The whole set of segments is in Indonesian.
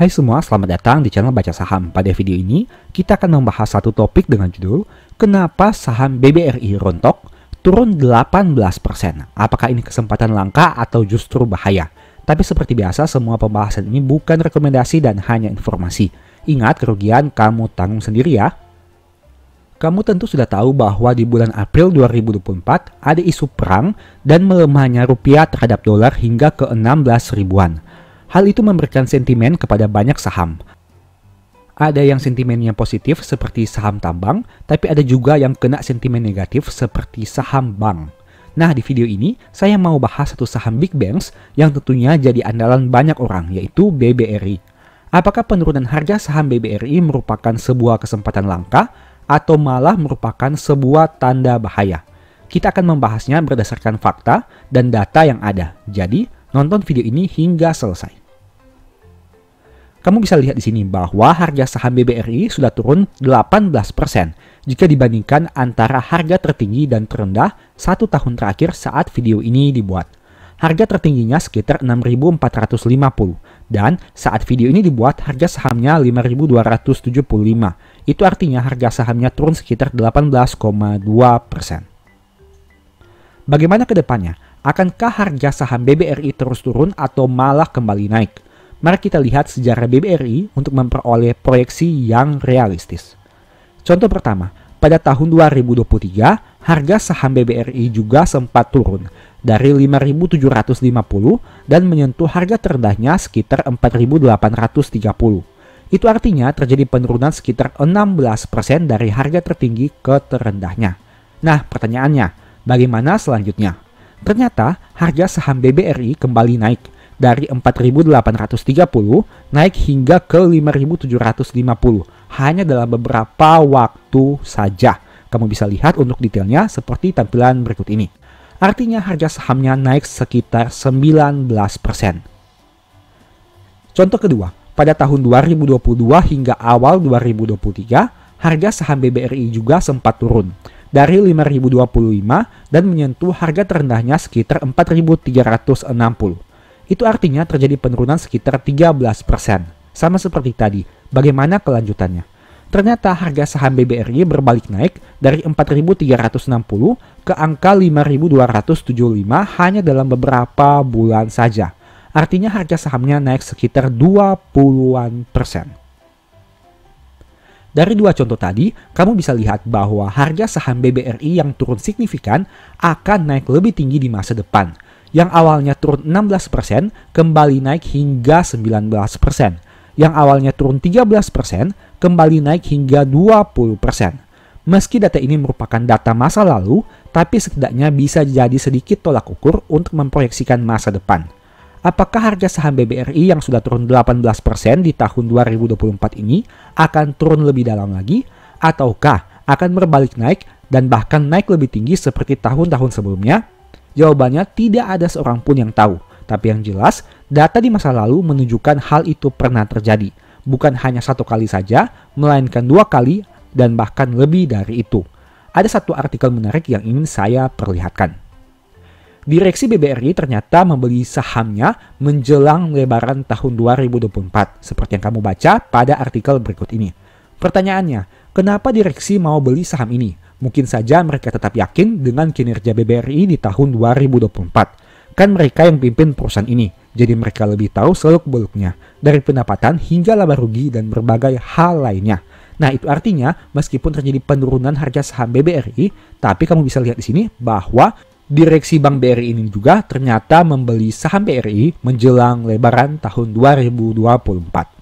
Hai semua, selamat datang di channel Baca Saham. Pada video ini, kita akan membahas satu topik dengan judul Kenapa saham BBRI rontok turun 18%? Apakah ini kesempatan langka atau justru bahaya? Tapi seperti biasa, semua pembahasan ini bukan rekomendasi dan hanya informasi. Ingat, kerugian kamu tanggung sendiri ya. Kamu tentu sudah tahu bahwa di bulan April 2024 ada isu perang dan melemahnya rupiah terhadap dolar hingga ke 16 ribuan. Hal itu memberikan sentimen kepada banyak saham. Ada yang sentimennya positif seperti saham tambang, tapi ada juga yang kena sentimen negatif seperti saham bank. Nah, di video ini saya mau bahas satu saham big banks yang tentunya jadi andalan banyak orang, yaitu BBRI. Apakah penurunan harga saham BBRI merupakan sebuah kesempatan langka atau malah merupakan sebuah tanda bahaya? Kita akan membahasnya berdasarkan fakta dan data yang ada. Jadi, nonton video ini hingga selesai. Kamu bisa lihat di sini bahwa harga saham BBRI sudah turun 18% jika dibandingkan antara harga tertinggi dan terendah 1 tahun terakhir saat video ini dibuat. Harga tertingginya sekitar 6.450 dan saat video ini dibuat harga sahamnya 5.275. Itu artinya harga sahamnya turun sekitar 18,2%. Bagaimana ke depannya? Akankah harga saham BBRI terus turun atau malah kembali naik? Mari kita lihat sejarah BBRI untuk memperoleh proyeksi yang realistis. Contoh pertama, pada tahun 2023, harga saham BBRI juga sempat turun dari 5.750 dan menyentuh harga terendahnya sekitar 4.830. Itu artinya terjadi penurunan sekitar 16% dari harga tertinggi ke terendahnya. Nah, pertanyaannya, bagaimana selanjutnya? Ternyata harga saham BBRI kembali naik dari 4.830 naik hingga ke 5.750 hanya dalam beberapa waktu saja. Kamu bisa lihat untuk detailnya seperti tampilan berikut ini. Artinya harga sahamnya naik sekitar 19%. Contoh kedua, pada tahun 2022 hingga awal 2023, harga saham BBRI juga sempat turun dari 5.025 dan menyentuh harga terendahnya sekitar 4.360. Itu artinya terjadi penurunan sekitar 13%. Sama seperti tadi, bagaimana kelanjutannya? Ternyata harga saham BBRI berbalik naik dari 4.360 ke angka 5.275 hanya dalam beberapa bulan saja. Artinya harga sahamnya naik sekitar 20%. Dari dua contoh tadi, kamu bisa lihat bahwa harga saham BBRI yang turun signifikan akan naik lebih tinggi di masa depan. Yang awalnya turun 16% kembali naik hingga 19%. Yang awalnya turun 13% kembali naik hingga 20%. Meski data ini merupakan data masa lalu, tapi setidaknya bisa jadi sedikit tolak ukur untuk memproyeksikan masa depan. Apakah harga saham BBRI yang sudah turun 18% di tahun 2024 ini akan turun lebih dalam lagi? Ataukah akan berbalik naik dan bahkan naik lebih tinggi seperti tahun-tahun sebelumnya? Jawabannya tidak ada seorang pun yang tahu, tapi yang jelas data di masa lalu menunjukkan hal itu pernah terjadi. Bukan hanya satu kali saja, melainkan 2 kali dan bahkan lebih dari itu. Ada satu artikel menarik yang ingin saya perlihatkan. Direksi BBRI ternyata membeli sahamnya menjelang lebaran tahun 2024, seperti yang kamu baca pada artikel berikut ini. Pertanyaannya, kenapa direksi mau beli saham ini? Mungkin saja mereka tetap yakin dengan kinerja BBRI di tahun 2024. Kan mereka yang pimpin perusahaan ini, jadi mereka lebih tahu seluk-beluknya, dari pendapatan hingga laba rugi dan berbagai hal lainnya. Nah, itu artinya meskipun terjadi penurunan harga saham BBRI, tapi kamu bisa lihat di sini bahwa direksi Bank BRI ini juga ternyata membeli saham BRI menjelang lebaran tahun 2024.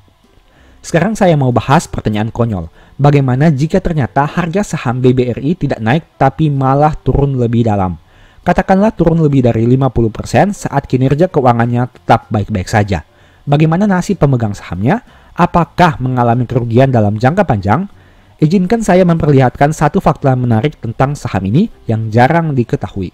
Sekarang saya mau bahas pertanyaan konyol. Bagaimana jika ternyata harga saham BBRI tidak naik tapi malah turun lebih dalam? Katakanlah turun lebih dari 50% saat kinerja keuangannya tetap baik-baik saja. Bagaimana nasib pemegang sahamnya? Apakah mengalami kerugian dalam jangka panjang? Izinkan saya memperlihatkan satu fakta menarik tentang saham ini yang jarang diketahui.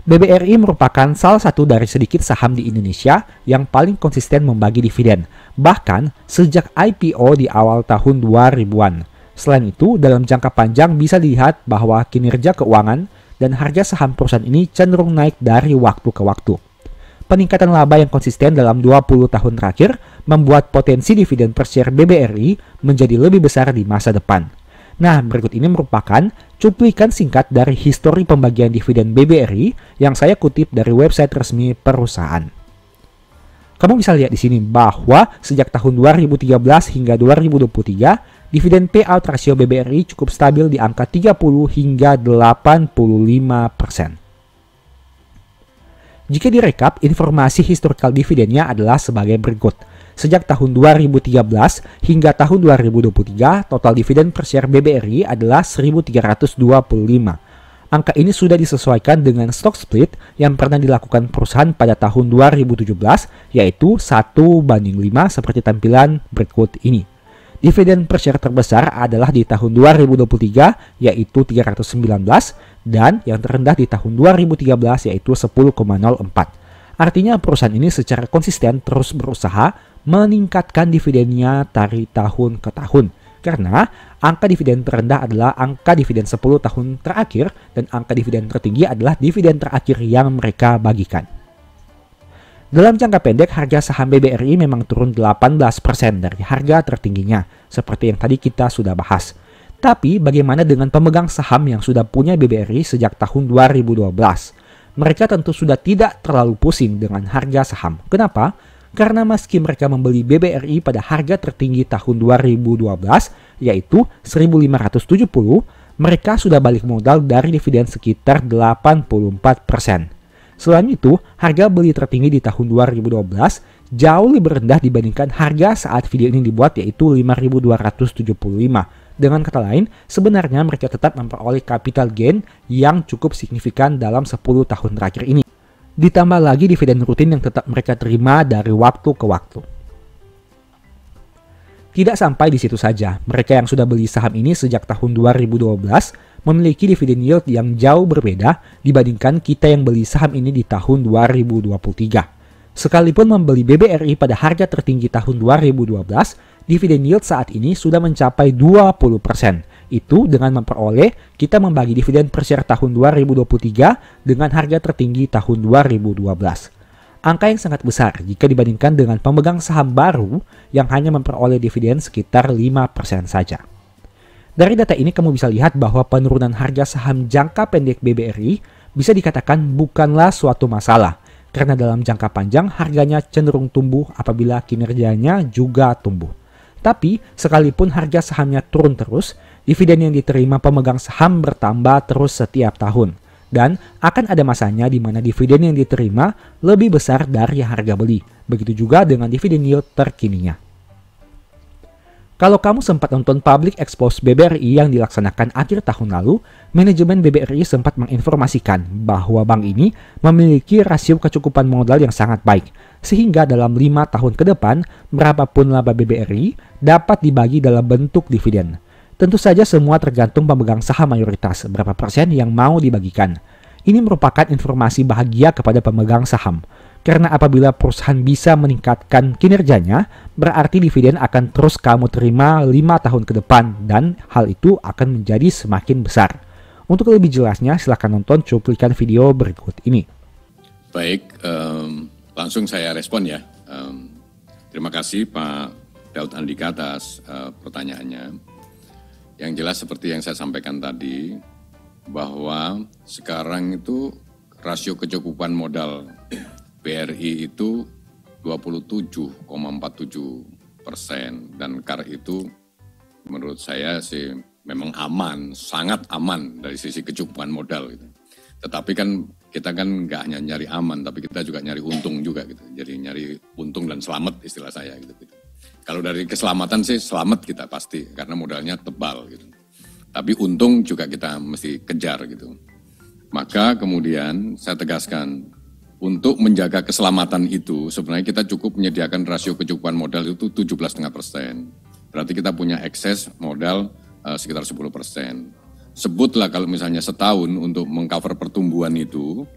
BBRI merupakan salah satu dari sedikit saham di Indonesia yang paling konsisten membagi dividen, bahkan sejak IPO di awal tahun 2000-an. Selain itu, dalam jangka panjang bisa dilihat bahwa kinerja keuangan dan harga saham perusahaan ini cenderung naik dari waktu ke waktu. Peningkatan laba yang konsisten dalam 20 tahun terakhir membuat potensi dividen per share BBRI menjadi lebih besar di masa depan. Nah, berikut ini merupakan cuplikan singkat dari histori pembagian dividen BBRI yang saya kutip dari website resmi perusahaan. Kamu bisa lihat di sini bahwa sejak tahun 2013 hingga 2023, dividen payout rasio BBRI cukup stabil di angka 30 hingga 85%. Jika direkap, informasi historical dividennya adalah sebagai berikut. Sejak tahun 2013 hingga tahun 2023, total dividen per share BBRI adalah 1.325. Angka ini sudah disesuaikan dengan stock split yang pernah dilakukan perusahaan pada tahun 2017, yaitu 1:5 seperti tampilan berikut ini. Dividen per share terbesar adalah di tahun 2023, yaitu 319, dan yang terendah di tahun 2013, yaitu 10,04. Artinya perusahaan ini secara konsisten terus berusaha meningkatkan dividennya dari tahun ke tahun. Karena angka dividen terendah adalah angka dividen 10 tahun terakhir dan angka dividen tertinggi adalah dividen terakhir yang mereka bagikan. Dalam jangka pendek, harga saham BBRI memang turun 18% dari harga tertingginya, seperti yang tadi kita sudah bahas. Tapi bagaimana dengan pemegang saham yang sudah punya BBRI sejak tahun 2012? Mereka tentu sudah tidak terlalu pusing dengan harga saham. Kenapa? Karena meski mereka membeli BBRI pada harga tertinggi tahun 2012, yaitu 1.570, mereka sudah balik modal dari dividen sekitar 84%. Selain itu, harga beli tertinggi di tahun 2012 jauh lebih rendah dibandingkan harga saat video ini dibuat, yaitu 5.275. Dengan kata lain, sebenarnya mereka tetap memperoleh capital gain yang cukup signifikan dalam 10 tahun terakhir ini. Ditambah lagi dividen rutin yang tetap mereka terima dari waktu ke waktu. Tidak sampai di situ saja, mereka yang sudah beli saham ini sejak tahun 2012 memiliki dividen yield yang jauh berbeda dibandingkan kita yang beli saham ini di tahun 2023. Sekalipun membeli BBRI pada harga tertinggi tahun 2012, dividen yield saat ini sudah mencapai 20%. Itu dengan memperoleh kita membagi dividen per share tahun 2023 dengan harga tertinggi tahun 2012. Angka yang sangat besar jika dibandingkan dengan pemegang saham baru yang hanya memperoleh dividen sekitar 5% saja. Dari data ini kamu bisa lihat bahwa penurunan harga saham jangka pendek BBRI bisa dikatakan bukanlah suatu masalah, karena dalam jangka panjang harganya cenderung tumbuh apabila kinerjanya juga tumbuh. Tapi sekalipun harga sahamnya turun terus, dividen yang diterima pemegang saham bertambah terus setiap tahun. Dan akan ada masanya di mana dividen yang diterima lebih besar dari harga beli. Begitu juga dengan dividen yield terkininya. Kalau kamu sempat nonton public expose BBRI yang dilaksanakan akhir tahun lalu, manajemen BBRI sempat menginformasikan bahwa bank ini memiliki rasio kecukupan modal yang sangat baik, sehingga dalam 5 tahun ke depan, berapapun laba BBRI dapat dibagi dalam bentuk dividen. Tentu saja semua tergantung pemegang saham mayoritas, berapa persen yang mau dibagikan. Ini merupakan informasi bahagia kepada pemegang saham. Karena apabila perusahaan bisa meningkatkan kinerjanya, berarti dividen akan terus kamu terima 5 tahun ke depan dan hal itu akan menjadi semakin besar. Untuk lebih jelasnya, silakan nonton cuplikan video berikut ini. Baik, langsung saya respon ya. Terima kasih Pak Daud Andika atas pertanyaannya. Yang jelas seperti yang saya sampaikan tadi, bahwa sekarang itu rasio kecukupan modal BRI itu 27,47% dan CAR itu menurut saya sih memang aman, sangat aman dari sisi kecukupan modal gitu. Tetapi kan kita kan nggak hanya nyari aman, tapi kita juga nyari untung juga gitu. Jadi nyari untung dan selamat istilah saya gitu. Kalau dari keselamatan sih selamat kita pasti karena modalnya tebal gitu. Tapi untung juga kita mesti kejar gitu. Maka kemudian saya tegaskan, untuk menjaga keselamatan itu sebenarnya kita cukup menyediakan rasio kecukupan modal itu 17,5%. Berarti kita punya ekses modal sekitar 10%. Sebutlah kalau misalnya setahun untuk mengcover pertumbuhan itu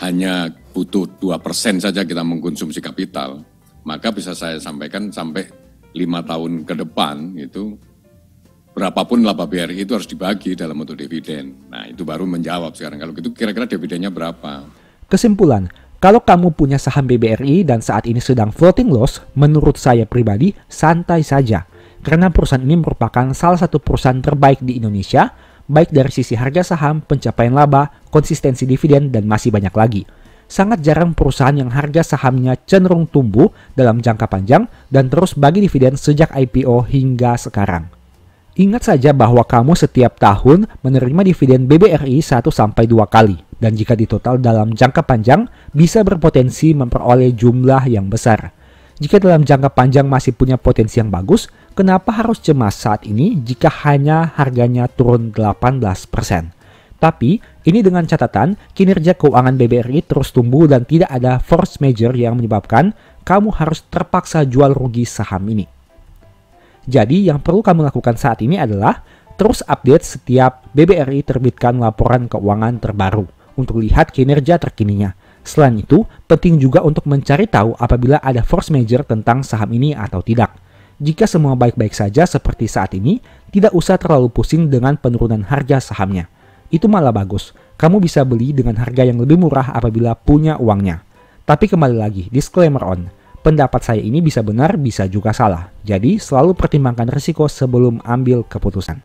hanya butuh 2% saja kita mengkonsumsi kapital, maka bisa saya sampaikan sampai 5 tahun ke depan itu berapapun laba BRI itu harus dibagi dalam bentuk dividen. Nah itu baru menjawab sekarang. Kalau gitu kira-kira dividennya berapa? Kesimpulan, Kalau kamu punya saham BBRI dan saat ini sedang floating loss, menurut saya pribadi, santai saja. Karena perusahaan ini merupakan salah satu perusahaan terbaik di Indonesia, baik dari sisi harga saham, pencapaian laba, konsistensi dividen, dan masih banyak lagi. Sangat jarang perusahaan yang harga sahamnya cenderung tumbuh dalam jangka panjang dan terus bagi dividen sejak IPO hingga sekarang. Ingat saja bahwa kamu setiap tahun menerima dividen BBRI 1-2 kali, dan jika ditotal dalam jangka panjang, bisa berpotensi memperoleh jumlah yang besar. Jika dalam jangka panjang masih punya potensi yang bagus, kenapa harus cemas saat ini jika hanya harganya turun 18%? Tapi, ini dengan catatan, kinerja keuangan BBRI terus tumbuh dan tidak ada force majeure yang menyebabkan kamu harus terpaksa jual rugi saham ini. Jadi yang perlu kamu lakukan saat ini adalah terus update setiap BBRI terbitkan laporan keuangan terbaru untuk lihat kinerja terkininya. Selain itu, penting juga untuk mencari tahu apabila ada force majeure tentang saham ini atau tidak. Jika semua baik-baik saja seperti saat ini, tidak usah terlalu pusing dengan penurunan harga sahamnya. Itu malah bagus, kamu bisa beli dengan harga yang lebih murah apabila punya uangnya. Tapi kembali lagi, disclaimer on. Pendapat saya ini bisa benar, bisa juga salah. Jadi, selalu pertimbangkan risiko sebelum ambil keputusan.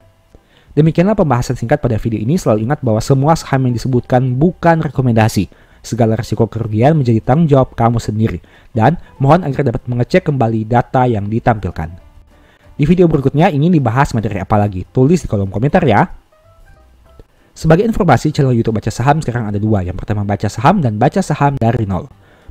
Demikianlah pembahasan singkat pada video ini. Selalu ingat bahwa semua saham yang disebutkan bukan rekomendasi. Segala risiko kerugian menjadi tanggung jawab kamu sendiri. Dan mohon agar dapat mengecek kembali data yang ditampilkan. Di video berikutnya ingin dibahas materi apa lagi? Tulis di kolom komentar ya. Sebagai informasi, channel YouTube Baca Saham sekarang ada dua. Yang pertama Baca Saham dan Baca Saham dari Nol.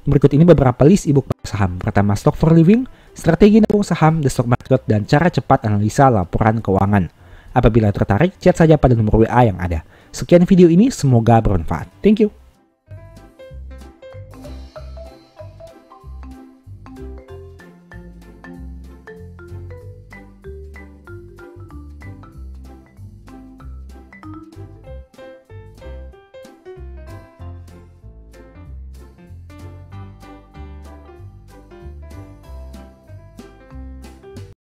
Berikut ini beberapa list ebook saham. Pertama, Stock for Living, Strategi Nabung Saham, The Stock Market, dan Cara Cepat Analisa Laporan Keuangan. Apabila tertarik, chat saja pada nomor WA yang ada. Sekian video ini, semoga bermanfaat. Thank you.